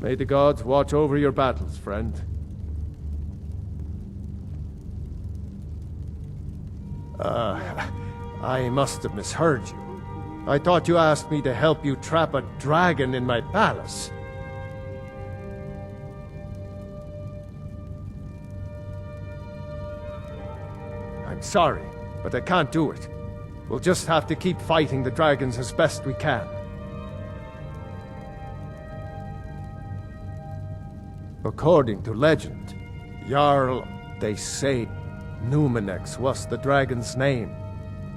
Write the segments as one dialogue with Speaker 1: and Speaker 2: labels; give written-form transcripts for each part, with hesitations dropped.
Speaker 1: May the gods watch over your battles, friend. I must have misheard you. I thought you asked me to help you trap a dragon in my palace. I'm sorry, but I can't do it. We'll just have to keep fighting the dragons as best we can. According to legend, Jarl, they say, Numenex was the dragon's name.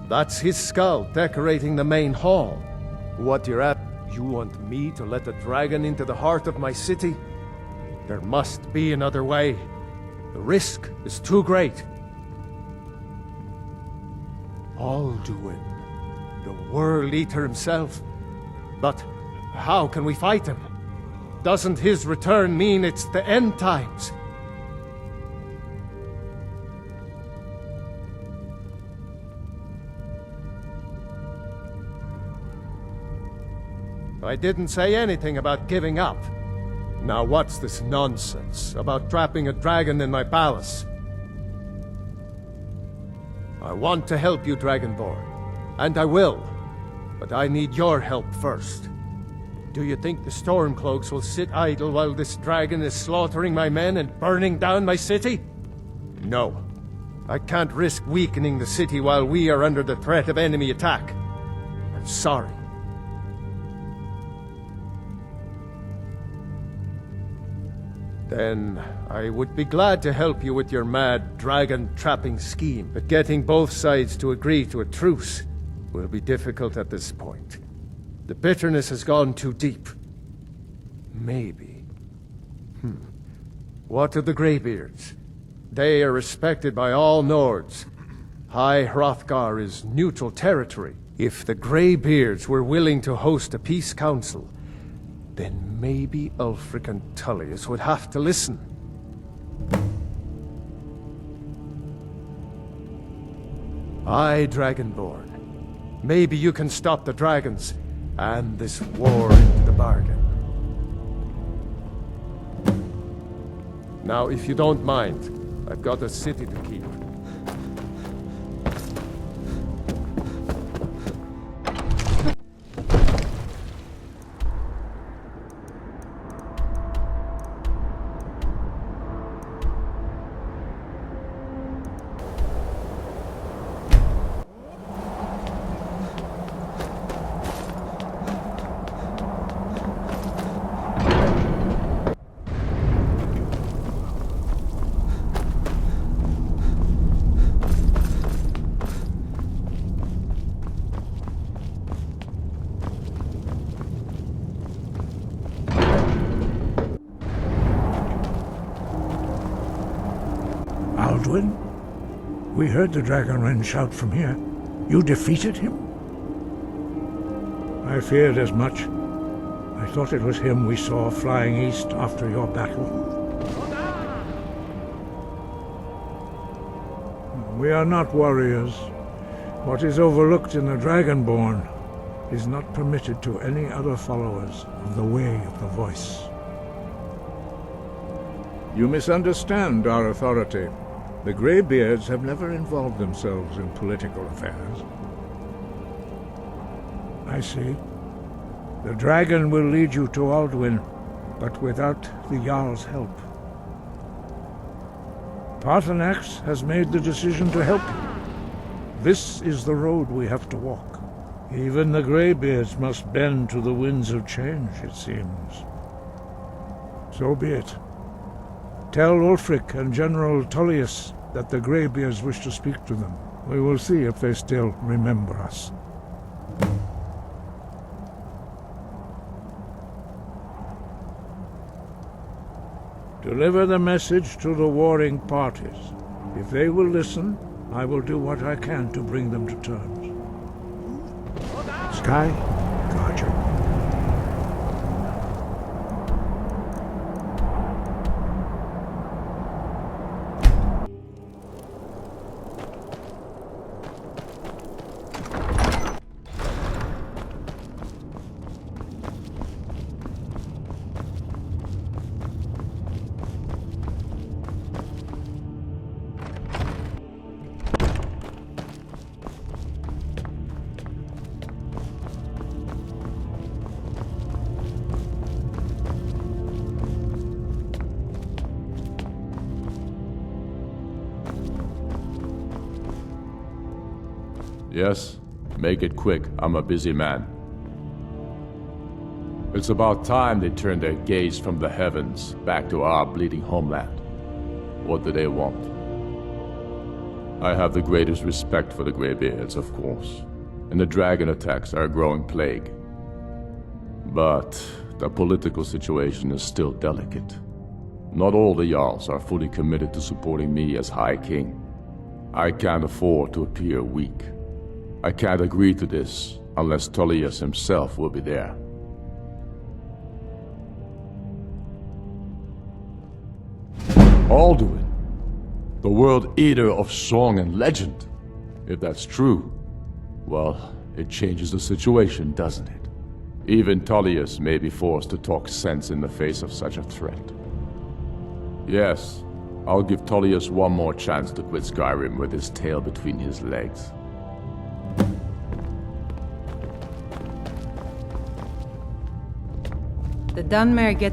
Speaker 1: That's his skull decorating the main hall. What you're at, you want me to let a dragon into the heart of my city? There must be another way. The risk is too great. Alduin, the World Eater himself. But how can we fight him? Doesn't his return mean it's the end times? I didn't say anything about giving up. Now what's this nonsense about trapping a dragon in my palace? I want to help you, Dragonborn, and I will, but I need your help first. Do you think the Stormcloaks will sit idle while this dragon is slaughtering my men and burning down my city? No. I can't risk weakening the city while we are under the threat of enemy attack. I'm sorry. Then I would be glad to help you with your mad dragon-trapping scheme, but getting both sides to agree to a truce will be difficult at this point. The bitterness has gone too deep. Maybe. What of the Greybeards? They are respected by all Nords. High Hrothgar is neutral territory. If the Greybeards were willing to host a peace council, then maybe Ulfric and Tullius would have to listen. Aye, Dragonborn. Maybe you can stop the dragons, and this war into the bargain. Now, if you don't mind, I've got a city to keep.
Speaker 2: Alduin? We heard the Dragonren shout from here. You defeated him? I feared as much. I thought it was him we saw flying east after your battle. We are not warriors. What is overlooked in the Dragonborn is not permitted to any other followers of the Way of the Voice.
Speaker 3: You misunderstand our authority. The Greybeards have never involved themselves in political affairs.
Speaker 2: I see. The dragon will lead you to Alduin, but without the Jarl's help. Paarthurnax has made the decision to help you. This is the road we have to walk. Even the Greybeards must bend to the winds of change, it seems. So be it. Tell Ulfric and General Tullius that the Greybeards wish to speak to them. We will see if they still remember us. Deliver the message to the warring parties. If they will listen, I will do what I can to bring them to terms. Sky, guard you.
Speaker 4: Yes? Make it quick. I'm a busy man. It's about time they turned their gaze from the heavens back to our bleeding homeland. What do they want? I have the greatest respect for the Greybeards, of course, and the dragon attacks are a growing plague. But the political situation is still delicate. Not all the Jarls are fully committed to supporting me as High King. I can't afford to appear weak. I can't agree to this unless Tullius himself will be there. Alduin, the World Eater of song and legend. If that's true, well, it changes the situation, doesn't it? Even Tullius may be forced to talk sense in the face of such a threat. Yes, I'll give Tullius one more chance to quit Skyrim with his tail between his legs.
Speaker 5: The Dunmer get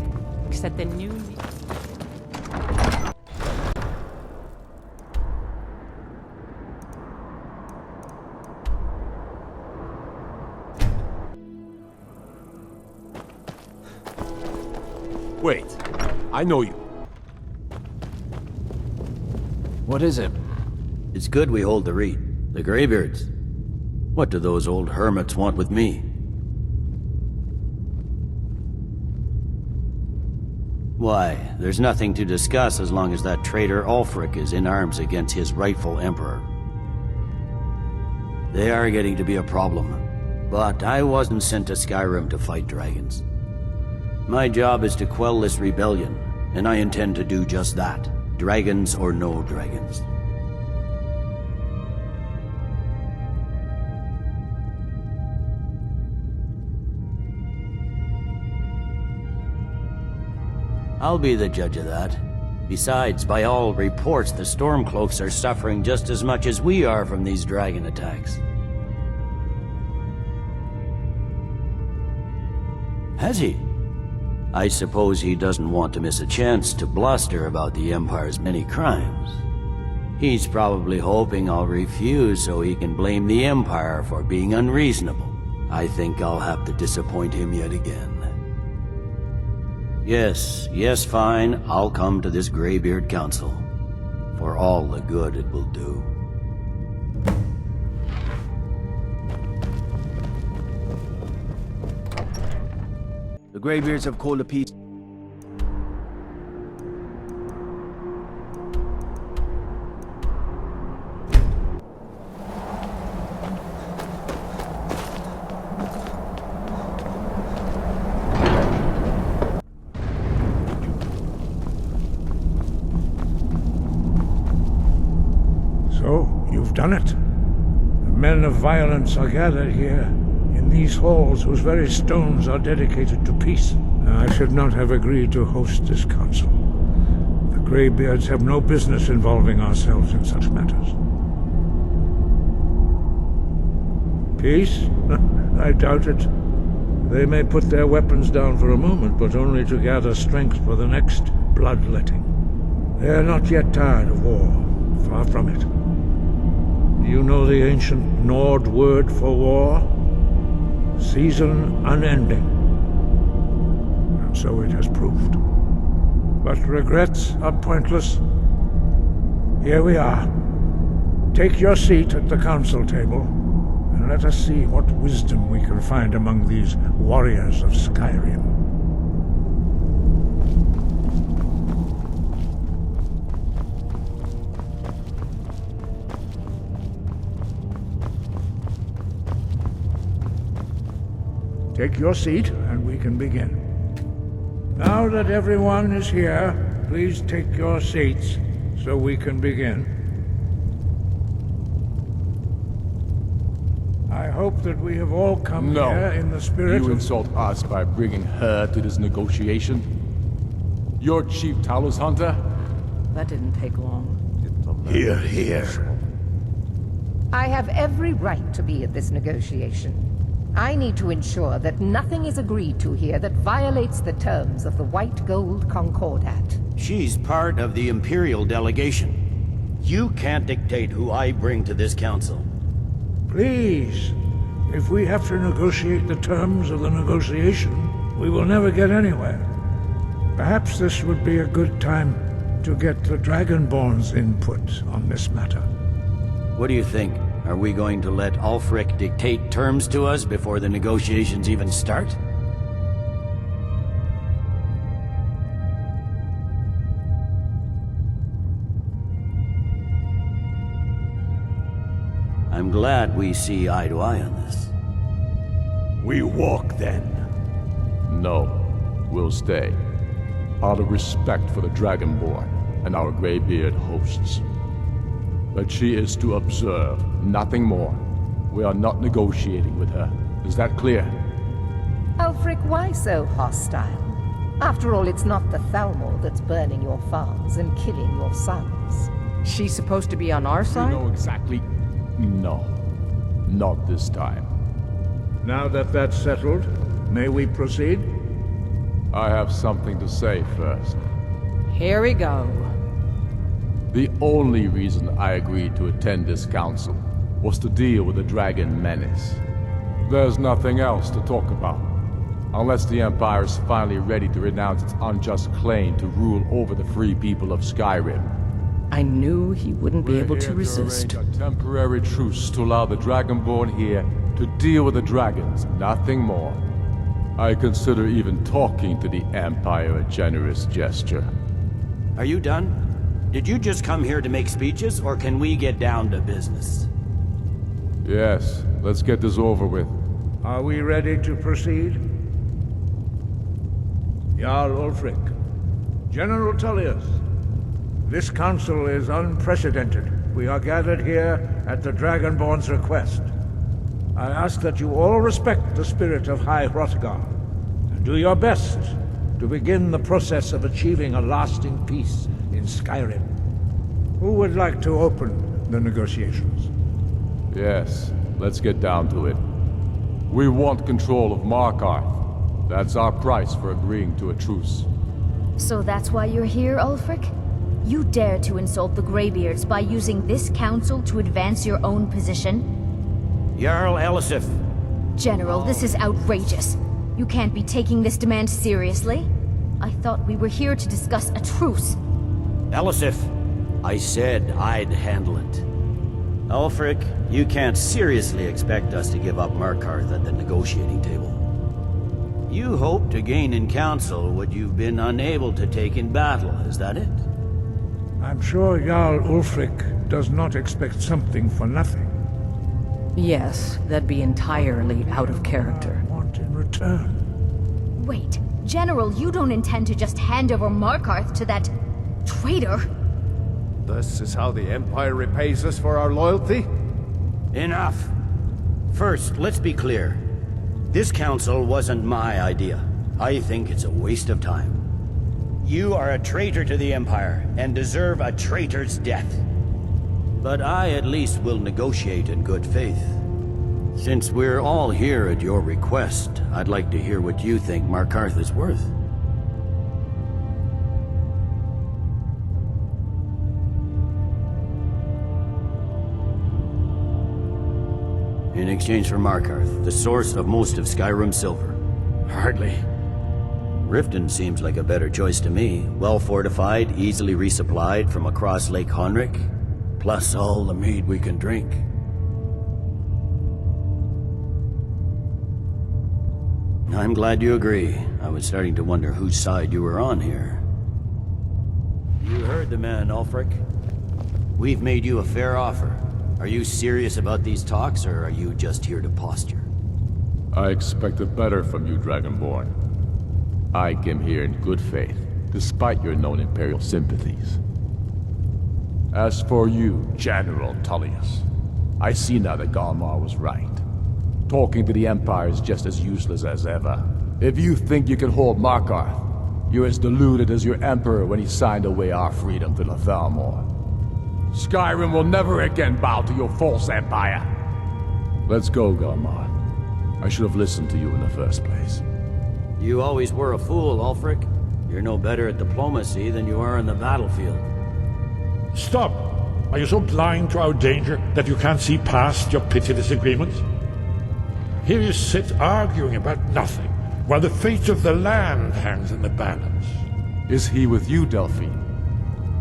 Speaker 5: at the new...
Speaker 6: Wait, I know you.
Speaker 7: What is it?
Speaker 8: It's good we hold the reed. The Greybeards. What do those old hermits want with me? Why, there's nothing to discuss as long as that traitor Ulfric is in arms against his rightful emperor. They are getting to be a problem. But I wasn't sent to Skyrim to fight dragons. My job is to quell this rebellion, and I intend to do just that. Dragons or no dragons. I'll be the judge of that. Besides, by all reports, the Stormcloaks are suffering just as much as we are from these dragon attacks. Has he? I suppose he doesn't want to miss a chance to bluster about the Empire's many crimes. He's probably hoping I'll refuse so he can blame the Empire for being unreasonable. I think I'll have to disappoint him yet again. Yes, fine, I'll come to this Greybeard Council. For all the good it will do.
Speaker 7: The Greybeards have called a peace.
Speaker 2: So, you've done it. The men of violence are gathered here, in these halls whose very stones are dedicated to peace. I should not have agreed to host this council. The Greybeards have no business involving ourselves in such matters. Peace? I doubt it. They may put their weapons down for a moment, but only to gather strength for the next bloodletting. They are not yet tired of war. Far from it. Do you know the ancient Nord word for war? Season unending. And so it has proved. But regrets are pointless. Here we are. Take your seat at the council table, and let us see what wisdom we can find among these warriors of Skyrim. Take your seat, and we can begin. Now that everyone is here, please take your seats, so we can begin. I hope that we have all come here in the spirit
Speaker 4: You
Speaker 2: of...
Speaker 4: insult us by bringing her to this negotiation? You're Chief Talos Hunter?
Speaker 5: That didn't take long.
Speaker 6: Here, here.
Speaker 9: I have every right to be at this negotiation. I need to ensure that nothing is agreed to here that violates the terms of the White Gold Concordat.
Speaker 8: She's part of the Imperial delegation. You can't dictate who I bring to this council.
Speaker 2: Please, if we have to negotiate the terms of the negotiation, we will never get anywhere. Perhaps this would be a good time to get the Dragonborn's input on this matter.
Speaker 8: What do you think? Are we going to let Ulfric dictate terms to us before the negotiations even start? I'm glad we see eye to eye on this.
Speaker 6: We walk then.
Speaker 4: No, we'll stay. Out of respect for the Dragonborn and our Greybeard hosts. But she is to observe, nothing more. We are not negotiating with her. Is that clear?
Speaker 9: Ulfric, why so hostile? After all, it's not the Thalmor that's burning your farms and killing your sons.
Speaker 5: She's supposed to be on our
Speaker 4: You
Speaker 5: side?
Speaker 4: know exactly... No. Not this time.
Speaker 3: Now that that's settled, may we proceed?
Speaker 4: I have something to say first.
Speaker 5: Here we go.
Speaker 4: The only reason I agreed to attend this council was to deal with the dragon menace. There's nothing else to talk about. Unless the Empire is finally ready to renounce its unjust claim to rule over the free people of Skyrim.
Speaker 5: I knew he wouldn't be able to
Speaker 4: We're here
Speaker 5: resist.
Speaker 4: arrange a temporary truce to allow the Dragonborn here to deal with the dragons, nothing more. I consider even talking to the Empire a generous gesture.
Speaker 8: Are you done? Did you just come here to make speeches, or can we get down to business?
Speaker 4: Yes, let's get this over with.
Speaker 2: Are we ready to proceed?
Speaker 3: Jarl Ulfric, General Tullius, this council is unprecedented. We are gathered here at the Dragonborn's request. I ask that you all respect the spirit of High Hrothgar, and do your best to begin the process of achieving a lasting peace in Skyrim. Who would like to open the negotiations?
Speaker 4: Yes, let's get down to it. We want control of Markarth. That's our price for agreeing to a truce.
Speaker 10: So that's why you're here, Ulfric? You dare to insult the Greybeards by using this council to advance your own position?
Speaker 8: Jarl Elisif.
Speaker 10: General, this is outrageous. You can't be taking this demand seriously. I thought we were here to discuss a truce.
Speaker 8: Elisif, I said I'd handle it. Ulfric, you can't seriously expect us to give up Markarth at the negotiating table. You hope to gain in council what you've been unable to take in battle, is that it?
Speaker 2: I'm sure Jarl Ulfric does not expect something for nothing.
Speaker 5: Yes, that'd be entirely out of character.
Speaker 2: I want in return.
Speaker 10: Wait, General, you don't intend to just hand over Markarth to that traitor?
Speaker 1: This is how the Empire repays us for our loyalty?
Speaker 8: Enough. First, let's be clear. This council wasn't my idea. I think it's a waste of time. You are a traitor to the Empire, and deserve a traitor's death. But I at least will negotiate in good faith. Since we're all here at your request, I'd like to hear what you think Markarth is worth. In exchange for Markarth, the source of most of Skyrim's silver. Hardly. Riften seems like a better choice to me. Well fortified, easily resupplied from across Lake Honric, plus all the mead we can drink. I'm glad you agree. I was starting to wonder whose side you were on here. You heard the man, Ulfric. We've made you a fair offer. Are you serious about these talks, or are you just here to posture?
Speaker 4: I expected better from you, Dragonborn. I came here in good faith, despite your known Imperial sympathies. As for you, General Tullius, I see now that Galmar was right. Talking to the Empire is just as useless as ever. If you think you can hold Markarth, you're as deluded as your Emperor when he signed away our freedom to the Thalmor. Skyrim will never again bow to your false empire. Let's go, Galmar. I should have listened to you in the first place.
Speaker 8: You always were a fool, Ulfric. You're no better at diplomacy than you are on the battlefield.
Speaker 2: Stop! Are you so blind to our danger that you can't see past your petty disagreements? Here you sit arguing about nothing, while the fate of the land hangs in the balance.
Speaker 4: Is he with you, Delphine?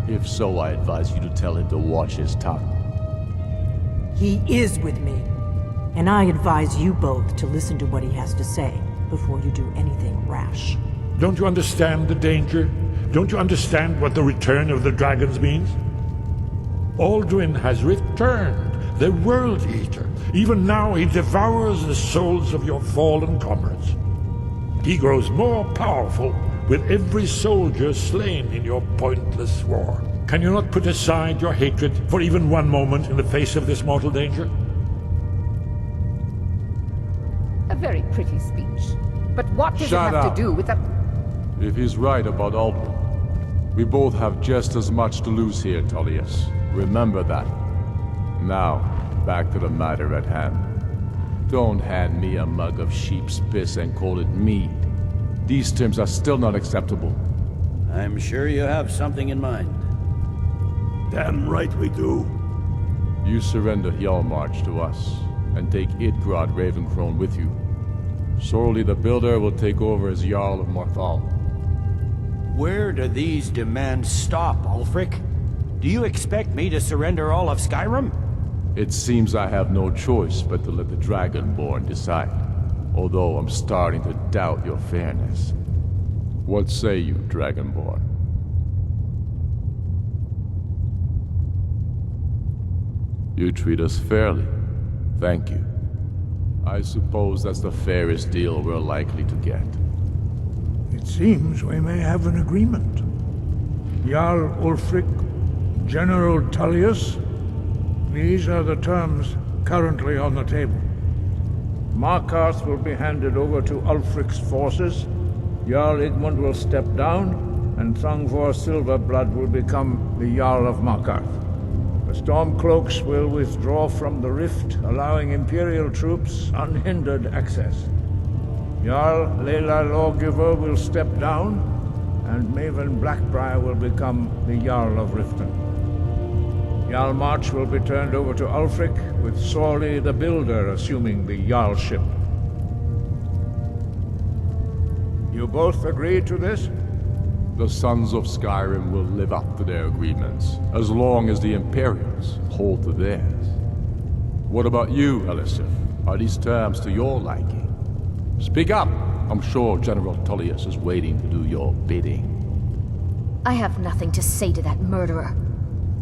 Speaker 4: If so, I advise you to tell him to watch his tongue.
Speaker 11: He is with me, and I advise you both to listen to what he has to say before you do anything rash.
Speaker 2: Don't you understand the danger? Don't you understand what the return of the dragons means? Alduin has returned, the World Eater. Even now he devours the souls of your fallen comrades. He grows more powerful with every soldier slain in your pointless war. Can you not put aside your hatred for even one moment in the face of this mortal danger?
Speaker 9: A very pretty speech. But what does
Speaker 4: Shut
Speaker 9: it have
Speaker 4: up.
Speaker 9: to do with the...
Speaker 4: If he's right about Alduin, we both have just as much to lose here, Tullius. Remember that. Now, back to the matter at hand. Don't hand me a mug of sheep's piss and call it mead. These terms are still not acceptable.
Speaker 8: I'm sure you have something in mind.
Speaker 6: Damn right we do.
Speaker 4: You surrender Hjalmarch to us, and take Idgrod Ravencrone with you. Sorely the Builder will take over as Jarl of Morthal.
Speaker 8: Where do these demands stop, Ulfric? Do you expect me to surrender all of Skyrim?
Speaker 4: It seems I have no choice but to let the Dragonborn decide. Although I'm starting to doubt your fairness. What say you, Dragonborn? You treat us fairly. Thank you. I suppose that's the fairest deal we're likely to get.
Speaker 3: It seems we may have an agreement. Jarl Ulfric, General Tullius, these are the terms currently on the table. Markarth will be handed over to Ulfric's forces, Jarl Igmund will step down, and Thangvor Silverblood will become the Jarl of Markarth. The Stormcloaks will withdraw from the rift, allowing Imperial troops unhindered access. Jarl Leila Lawgiver will step down, and Maven Blackbriar will become the Jarl of Riften. Hjalmarch will be turned over to Ulfric, with Sorley the Builder assuming the Jarlship. You both agree to this?
Speaker 4: The Sons of Skyrim will live up to their agreements, as long as the Imperials hold to theirs. What about you, Elisif? Are these terms to your liking? Speak up! I'm sure General Tullius is waiting to do your bidding.
Speaker 10: I have nothing to say to that murderer.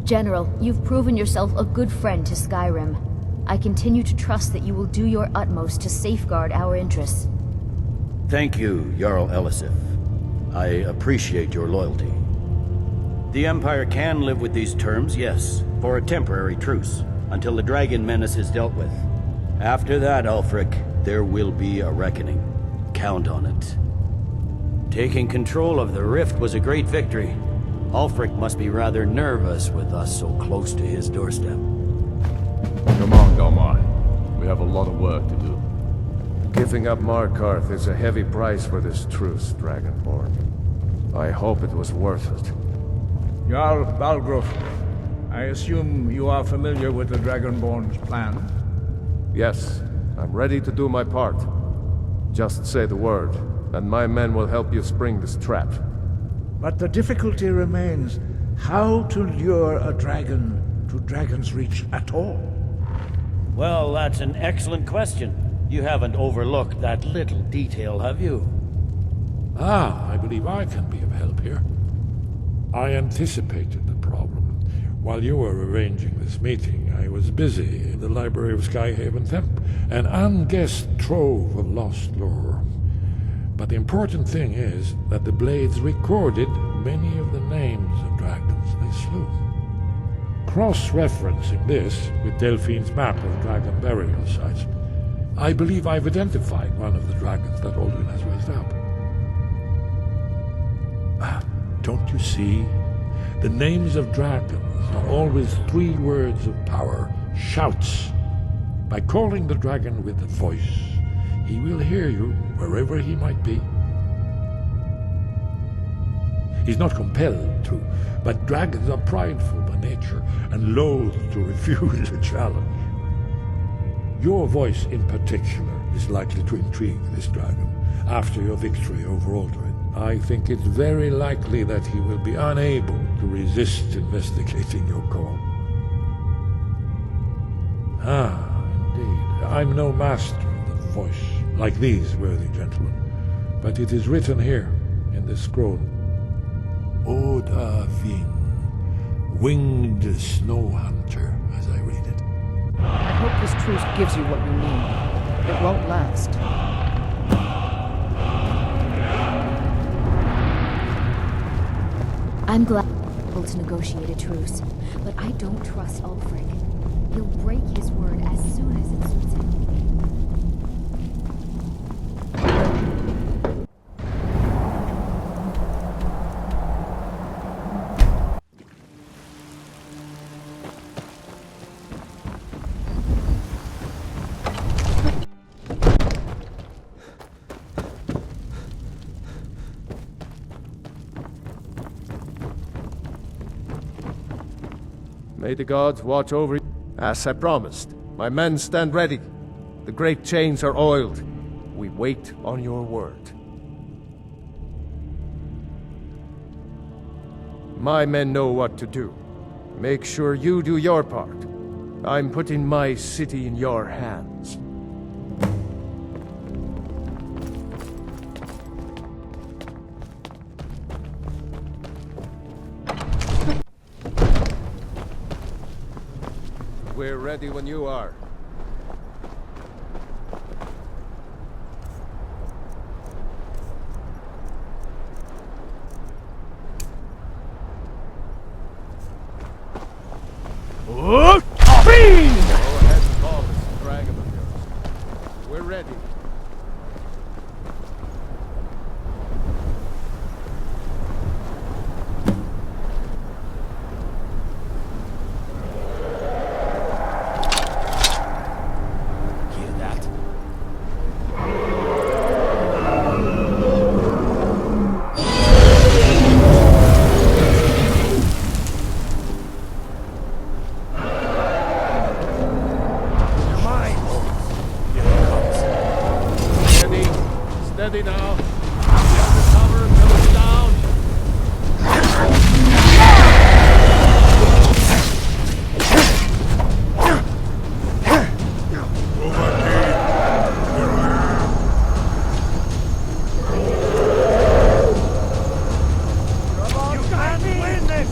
Speaker 10: General, you've proven yourself a good friend to Skyrim. I continue to trust that you will do your utmost to safeguard our interests.
Speaker 8: Thank you, Jarl Elisif. I appreciate your loyalty. The Empire can live with these terms, yes, for a temporary truce, until the dragon menace is dealt with. After that, Ulfric, there will be a reckoning. Count on it. Taking control of the Rift was a great victory. Ulfric must be rather nervous with us so close to his doorstep.
Speaker 4: Come on, Galmar. We have a lot of work to do.
Speaker 1: Giving up Markarth is a heavy price for this truce, Dragonborn. I hope it was worth it.
Speaker 3: Jarl Balgruuf, I assume you are familiar with the Dragonborn's plan?
Speaker 1: Yes, I'm ready to do my part. Just say the word, and my men will help you spring this trap.
Speaker 3: But the difficulty remains how to lure a dragon to Dragon's Reach at all.
Speaker 8: Well, that's an excellent question. You haven't overlooked that little detail, have you?
Speaker 2: I believe I can be of help here. I anticipated the problem. While you were arranging this meeting, I was busy in the library of Skyhaven Temp, an unguessed trove of lost lore. But the important thing is that the Blades recorded many of the names of dragons they slew. Cross-referencing this with Delphine's map of dragon burial sites, I believe I've identified one of the dragons that Alduin has raised up. Don't you see? The names of dragons are always 3 words of power, shouts. By calling the dragon with a voice, he will hear you wherever he might be. He's not compelled to, but dragons are prideful by nature and loath to refuse a challenge. Your voice in particular is likely to intrigue this dragon after your victory over Alduin. I think it's very likely that he will be unable to resist investigating your call. Ah, indeed. I'm no master of the voice, like these worthy gentlemen, but it is written here in this scroll. Odahviing, winged snow hunter, as I read it.
Speaker 5: I hope this truce gives you what you need. It won't last.
Speaker 10: I'm glad we're able to negotiate a truce, but I don't trust Ulfric. He'll break his word as soon as it suits him.
Speaker 1: May the gods watch over you. As I promised, my men stand ready. The great chains are oiled. We wait on your word. My men know what to do. Make sure you do your part. I'm putting my city in your hands. We're ready when you are. Go ahead and call this dragon of yours. We're ready. Steady now. Get the cover until it's down.
Speaker 3: You can't win this!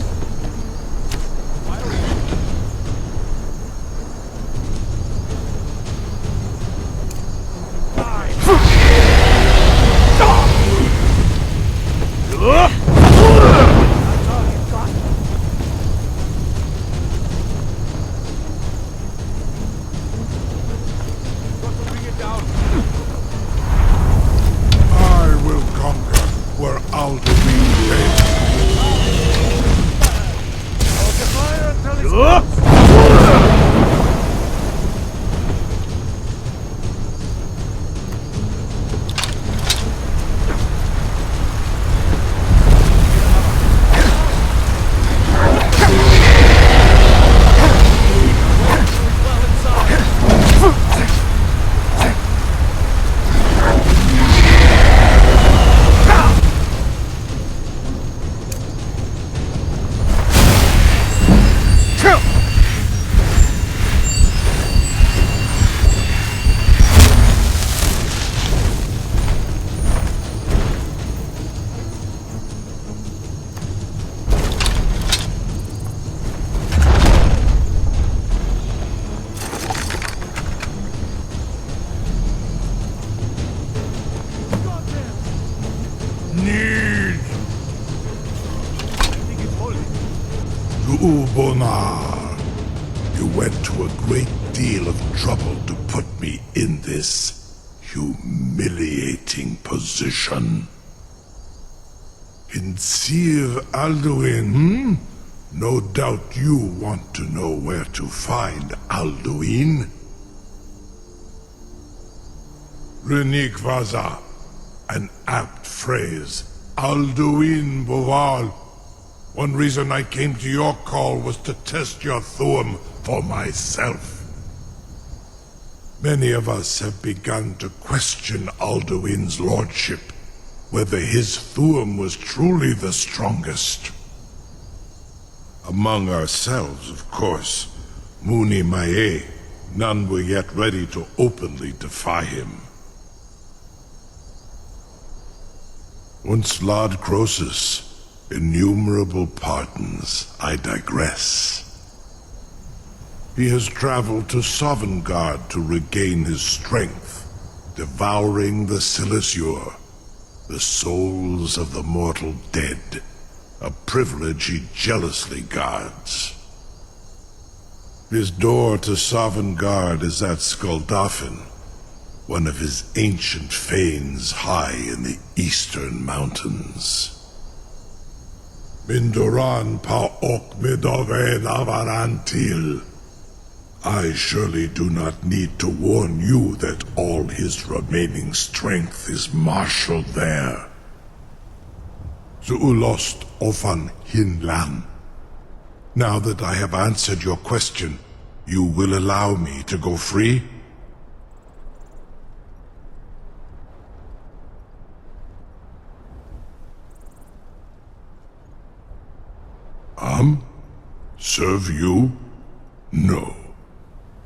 Speaker 6: I will conquer where Alduin lay. Ubonar, you went to a great deal of trouble to put me in this humiliating position. In Sir Alduin, No doubt you want to know where to find Alduin. Runic Vaza, an apt phrase. Alduin, Boval. One reason I came to your call was to test your Thuum for myself. Many of us have begun to question Alduin's lordship, whether his Thuum was truly the strongest. Among ourselves, of course, Muni Mae, none were yet ready to openly defy him. Once Lord Croesus, innumerable pardons, I digress. He has traveled to Sovngarde to regain his strength, devouring the Silesure, the souls of the mortal dead, a privilege he jealously guards. His door to Sovngarde is at Skuldafn, one of his ancient fanes high in the eastern mountains. Mindoran pa ok midove navarantil. I surely do not need to warn you that all his remaining strength is marshaled there. Zuulost ofan hinlan. Now that I have answered your question, you will allow me to go free? Serve you? No.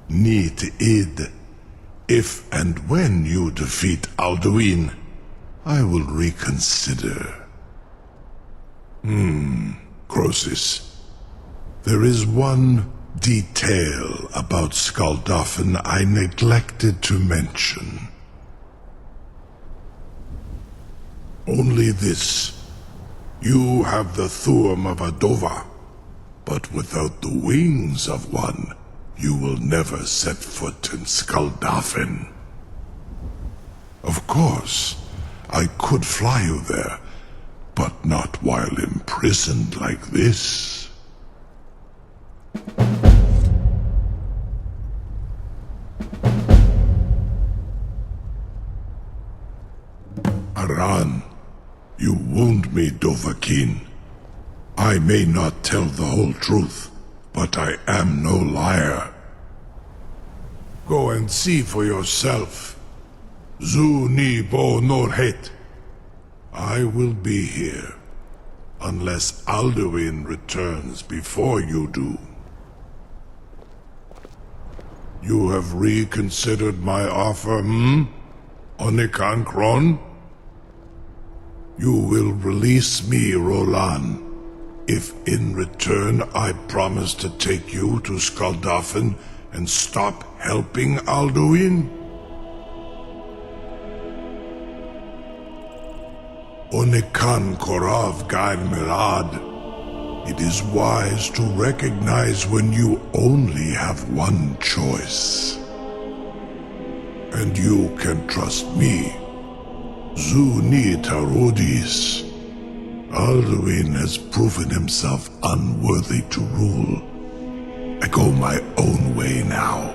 Speaker 6: Need id. If and when you defeat Alduin, I will reconsider. Croesus. There is one detail about Skuldafn I neglected to mention. Only this. You have the Thuum of a Dova, but without the wings of one, you will never set foot in Skuldafn. Of course, I could fly you there, but not while imprisoned like this. Aran, you wound me, Dovahkiin. I may not tell the whole truth, but I am no liar. Go and see for yourself. Zu ni bo norhet. I will be here, unless Alduin returns before you do. You have reconsidered my offer, Onikan Kron? You will release me, Rolan, if in return I promise to take you to Skuldafn and stop helping Alduin? Onikan Korav Gain Mirad. It is wise to recognize when you only have one choice. And you can trust me. Zu ni Tarudis. Alduin has proven himself unworthy to rule. I go my own way now.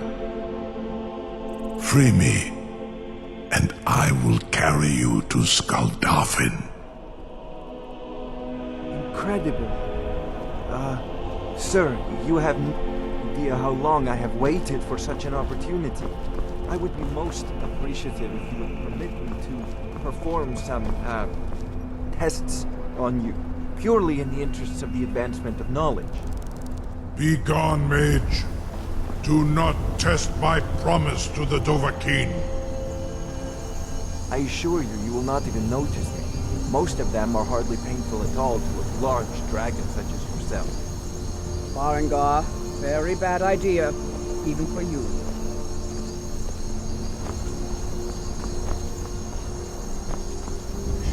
Speaker 6: Free me, and I will carry you to Skuldafn.
Speaker 12: Incredible. Sir, you have no idea how long I have waited for such an opportunity. I would be most appreciative if you would permit me to perform some, tests on you, purely in the interests of the advancement of knowledge.
Speaker 6: Be gone, mage. Do not test my promise to the Dovahkiin.
Speaker 12: I assure you, you will not even notice me. Most of them are hardly painful at all to a large dragon such as yourself.
Speaker 13: Farengar, very bad idea, even for you.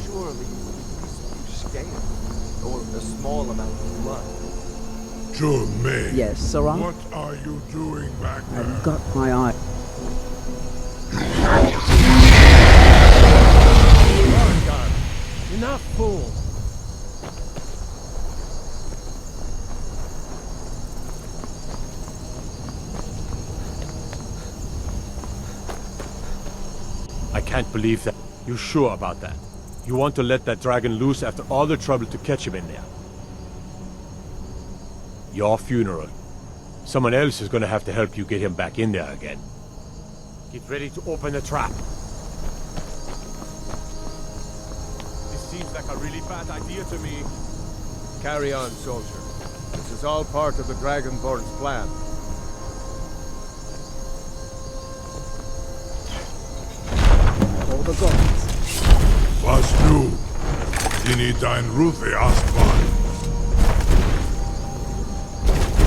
Speaker 12: Surely you scale, or a small amount of blood.
Speaker 6: Sure, mage.
Speaker 13: Yes, Sarah?
Speaker 6: What are you doing back there?
Speaker 13: I've got my eye.
Speaker 1: Enough, fool!
Speaker 14: I can't believe that. You sure about that? You want to let that dragon loose after all the trouble to catch him in there. Your funeral. Someone else is gonna have to help you get him back in there again. Get ready to open the trap. This seems like a really bad idea to me.
Speaker 1: Carry on, soldier. This is all part of the Dragonborn's plan.
Speaker 13: For the gods.
Speaker 6: Was du? Dini dein Ruthi Astman.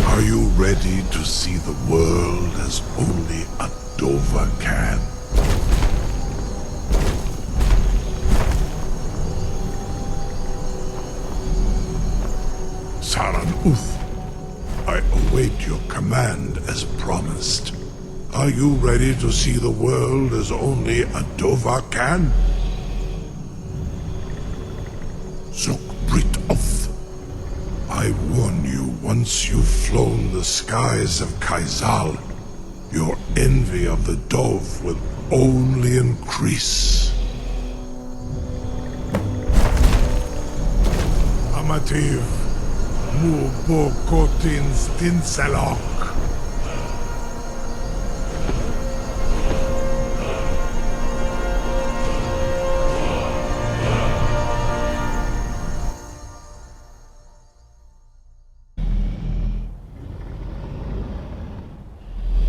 Speaker 6: Are you ready to see the world as only a Dova can? Saran Uth, I await your command as promised. Are you ready to see the world as only a Dova can? Zukbrit Oth, I warn you, once you've flown the skies of Kaizal, your envy of the Dove will only increase. Amativ, mu bo kotin stinselok.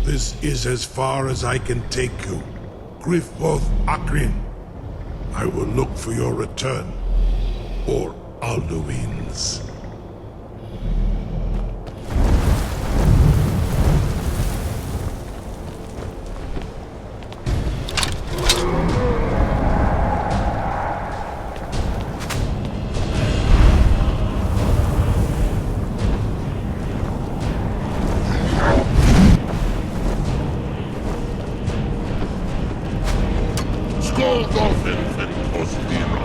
Speaker 6: This is as far as I can take you. Grifboth Akrin. I will look for your return. Or Alduin's. Skuldafn för Ostira.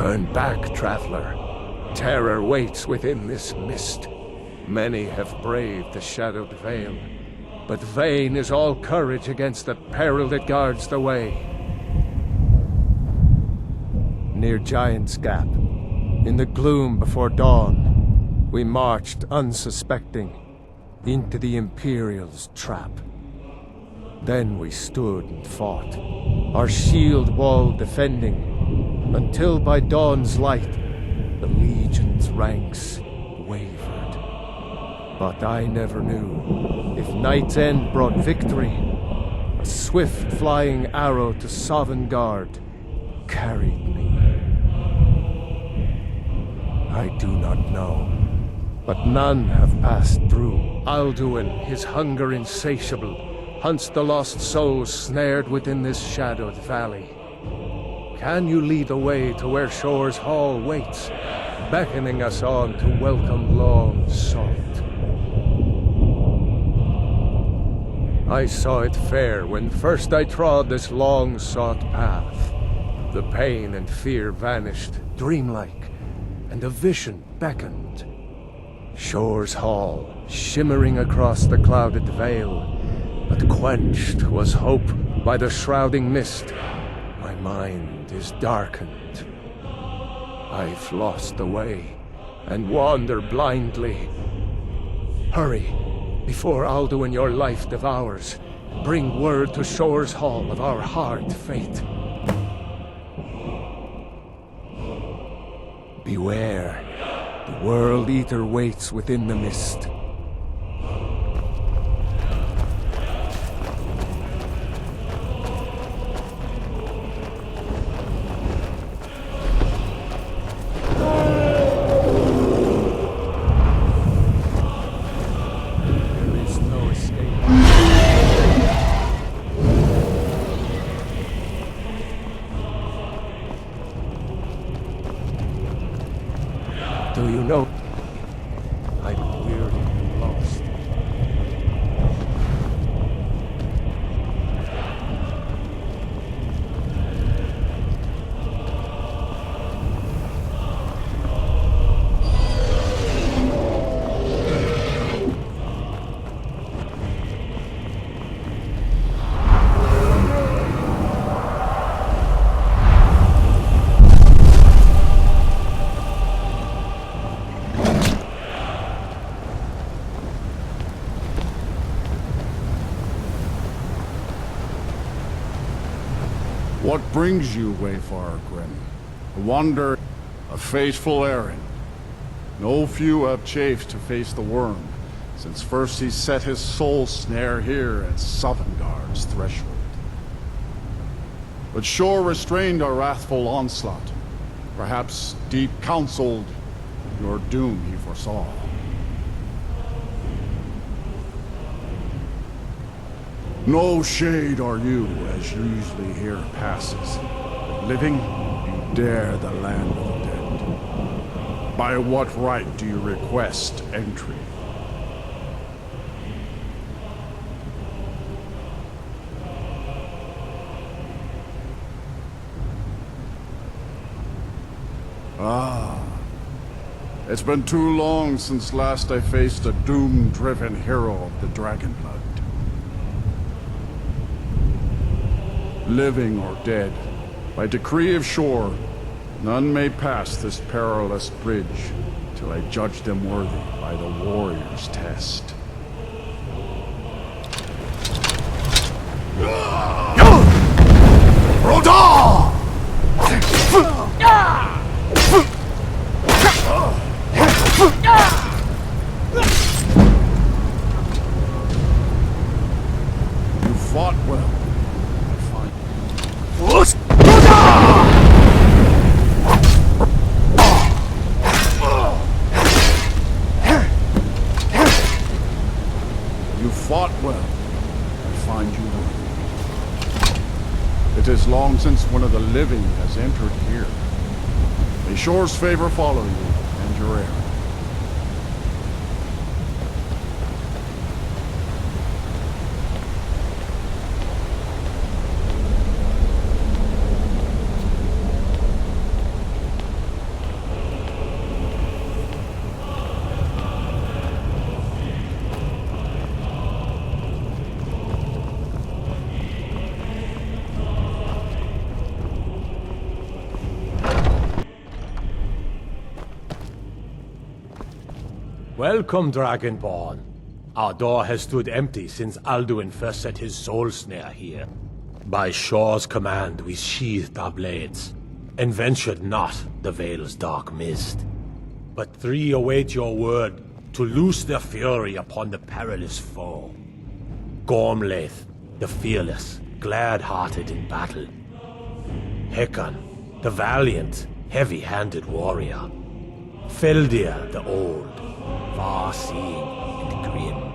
Speaker 1: Turn back, traveler. Terror waits within this mist. Many have braved the shadowed vale, but vain is all courage against the peril that guards the way. Near Giant's Gap, in the gloom before dawn, we marched unsuspecting into the Imperial's trap. Then we stood and fought, our shield wall defending, until by dawn's light the Legion's ranks wavered. But I never knew if night's end brought victory. A swift flying arrow to Sovngarde carried me. I do not know, but none have passed through. Alduin, his hunger insatiable, hunts the lost souls snared within this shadowed valley. Can you lead the way to where Shore's Hall waits, beckoning us on to welcome long sought? I saw it fair when first I trod this long-sought path. The pain and fear vanished, dreamlike, and a vision beckoned. Shore's Hall, shimmering across the clouded vale, but quenched was hope by the shrouding mist. My mind is darkened. I've lost the way, and wander blindly. Hurry, before Alduin your life devours. Bring word to Shore's Hall of our hard fate. Beware, the World Eater waits within the mist. Do you know? I'm weirdly lost.
Speaker 15: What brings you, Wayfarer Grim? A wander, a fateful errand. No few have chafed to face the worm, since first he set his soul snare here at Sovngarde's threshold. But Shore restrained our wrathful onslaught. Perhaps deep counseled your doom he foresaw. No shade are you, as usually here passes. But living, you dare the land of the dead. By what right do you request entry? Ah. It's been too long since last I faced a doom-driven hero of the Dragonblood. Living or dead, by decree of Shore, none may pass this perilous bridge till I judge them worthy by the warrior's test. You fought well. You fought well. I find you worthy. It is long since one of the living has entered here. May Shore's favor follow you and your heir.
Speaker 14: Welcome, Dragonborn. Our door has stood empty since Alduin first set his soul snare here. By Shaw's command, we sheathed our blades, and ventured not the Vale's dark mist. But three await your word to loose their fury upon the perilous foe. Gormlaith, the fearless, glad-hearted in battle. Hekon, the valiant, heavy-handed warrior. Feldir, the old, far-seeing and grim.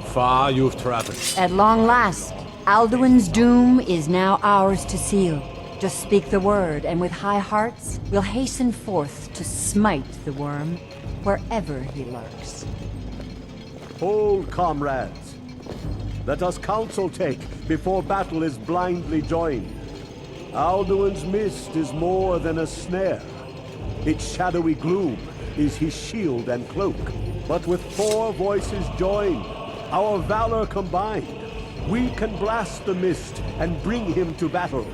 Speaker 14: Far you've traveled.
Speaker 16: At long last, Alduin's doom is now ours to seal. Just speak the word, and with high hearts, we'll hasten forth to smite the worm, wherever he lurks.
Speaker 17: Hold, comrades. Let us counsel take before battle is blindly joined. Alduin's mist is more than a snare. Its shadowy gloom is his shield and cloak. But with 4 voices joined, our valor combined, we can blast the mist and bring him to battle.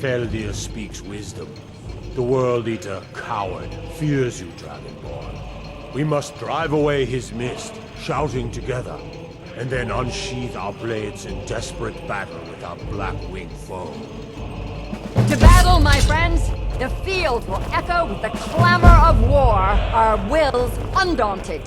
Speaker 14: Feldir speaks wisdom. The World Eater, coward, fears you, Dragonborn. We must drive away his mist, shouting together, and then unsheath our blades in desperate battle with our black-winged foe.
Speaker 16: To battle, my friends! The field will echo with the clamor of war, our wills undaunted.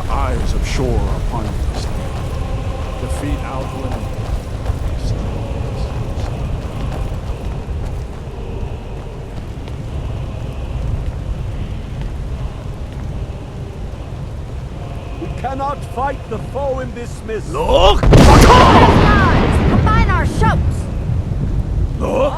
Speaker 15: Eyes of shore are upon us. Defeat Alduin.
Speaker 17: We cannot fight the foe in this mist.
Speaker 14: Look!
Speaker 16: Combine our shouts!
Speaker 14: Look!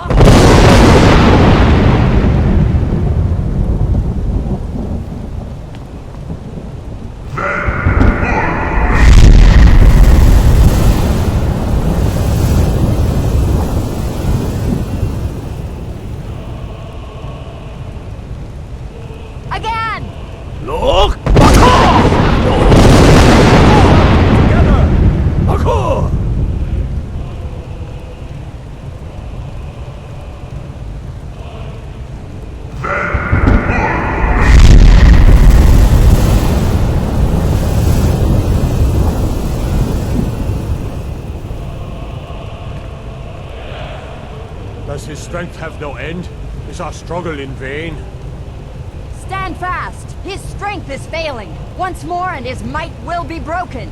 Speaker 16: Again!
Speaker 14: Look! Does his strength have no end? Is our struggle in vain?
Speaker 16: Stand fast! His strength is failing. Once more and his might will be broken.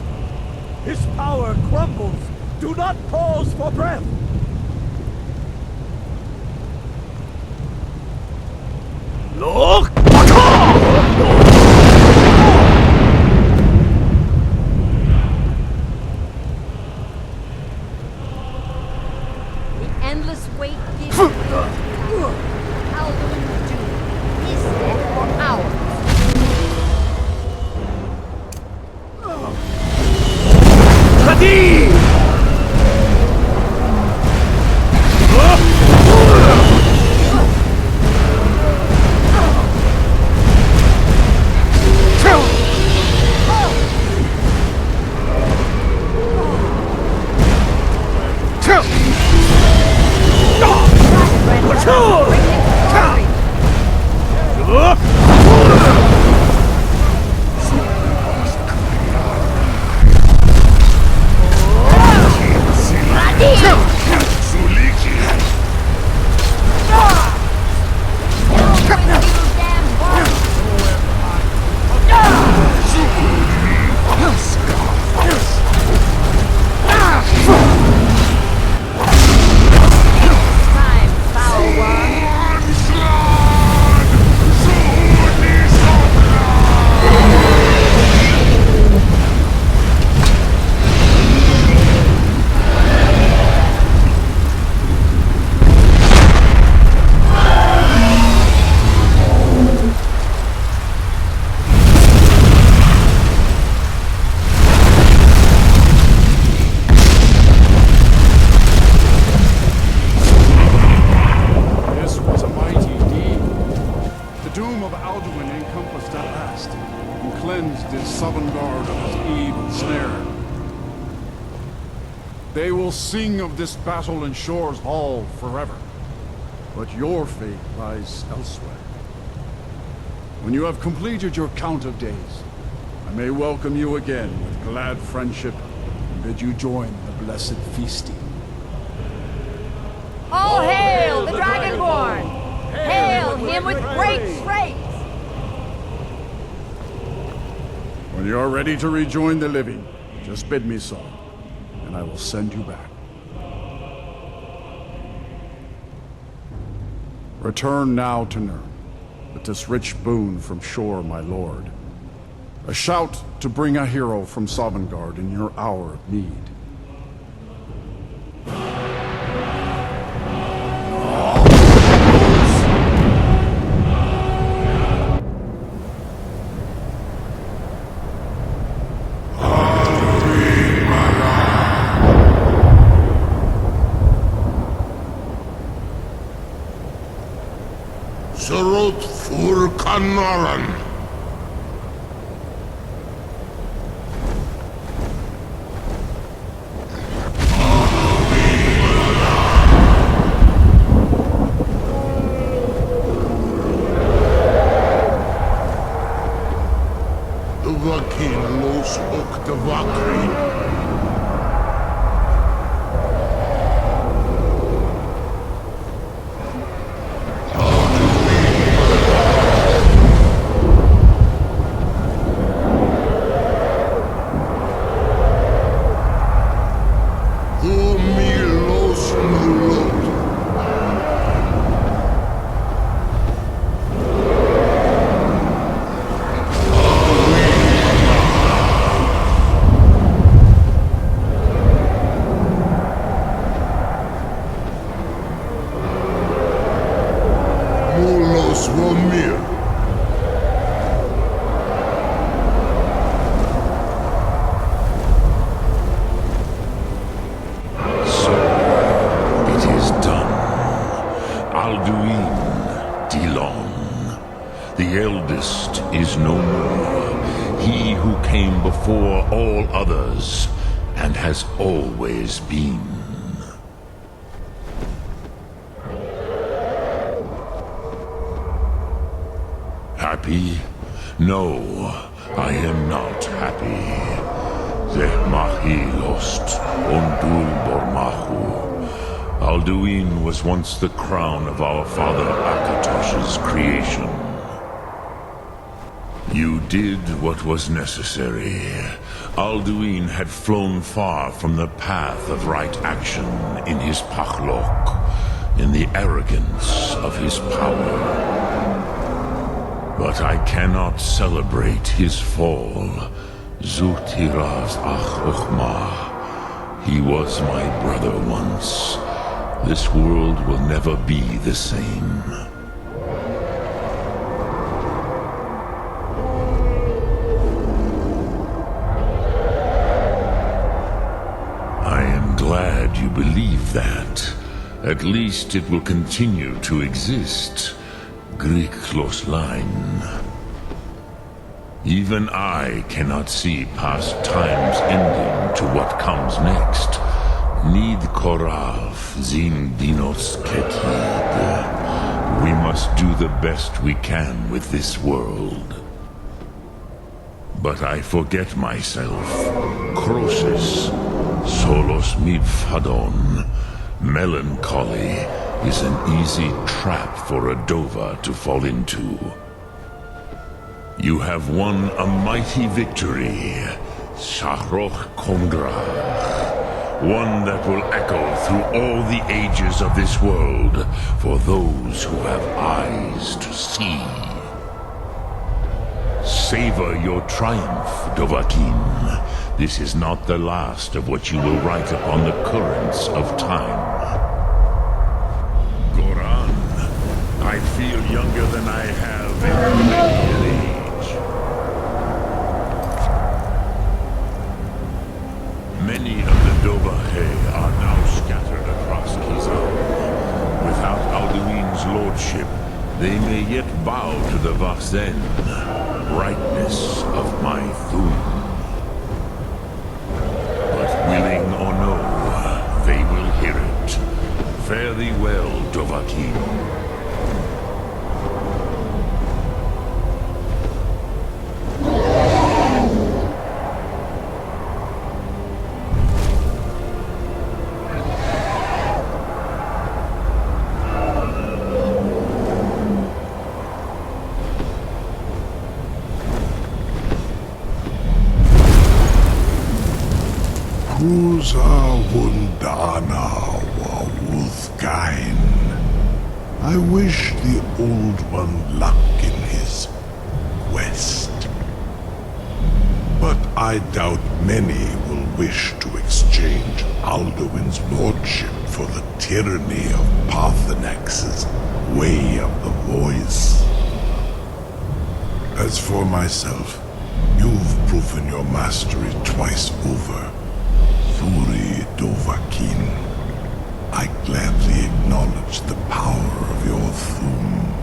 Speaker 17: His power crumbles. Do not pause for breath.
Speaker 14: Look!
Speaker 16: The endless weight gives way. Alduin's doom. His death for ours.
Speaker 15: doom of Alduin encompassed at last, and cleansed his Sovngarde of his evil snare. They will sing of this battle in Shore's Hall forever, but your fate lies elsewhere. When you have completed your count of days, I may welcome you again with glad friendship and bid you join the blessed feasting.
Speaker 16: All hail the Dragonborn! Hail him with great strength!
Speaker 15: When you are ready to rejoin the living, just bid me so, and I will send you back. Return now to Nirn, with this rich boon from Shore, my lord. A shout to bring a hero from Sovngarde in your hour of need.
Speaker 6: Surut fur Kanaran. Vakin los Odahviing.
Speaker 18: Alduin, Talon, the eldest is no more. He who came before all others, and has always been. Happy? No, I am not happy. Zehmahi lost, Ondul Bormahu. Alduin was once the crown of our father Akatosh's creation. You did what was necessary. Alduin had flown far from the path of right action in his pachlok, in the arrogance of his power. But I cannot celebrate his fall. Zutiraz Ach-Ukhmah. He was my brother once. This world will never be the same. I am glad you believe that. At least it will continue to exist. Griklos line. Even I cannot see past time's ending to what comes next. Need Korav, Zin Dinos Ketid. We must do the best we can with this world. But I forget myself. Crosis, Solos Midfadon. Melancholy is an easy trap for a Dova to fall into. You have won a mighty victory, Shahroch Kongrach. One that will echo through all the ages of this world for those who have eyes to see. Savor your triumph, Dovahkiin. This is not the last of what you will write upon the currents of time. Goran, I feel younger than I have in many an age. Many of the Dovahe are now scattered across Kizan. Without Alduin's lordship, they may yet yet bow to the Vaxen, brightness of my Thum. But willing or no, they will hear it. Fare thee well, Odahviing.
Speaker 6: I wish the Old One luck in his quest. But I doubt many will wish to exchange Alduin's lordship for the tyranny of Parthenex's way of the voice. As for myself, you've proven your mastery twice over. Thuri Odahviing. I gladly acknowledge the power of your Thum.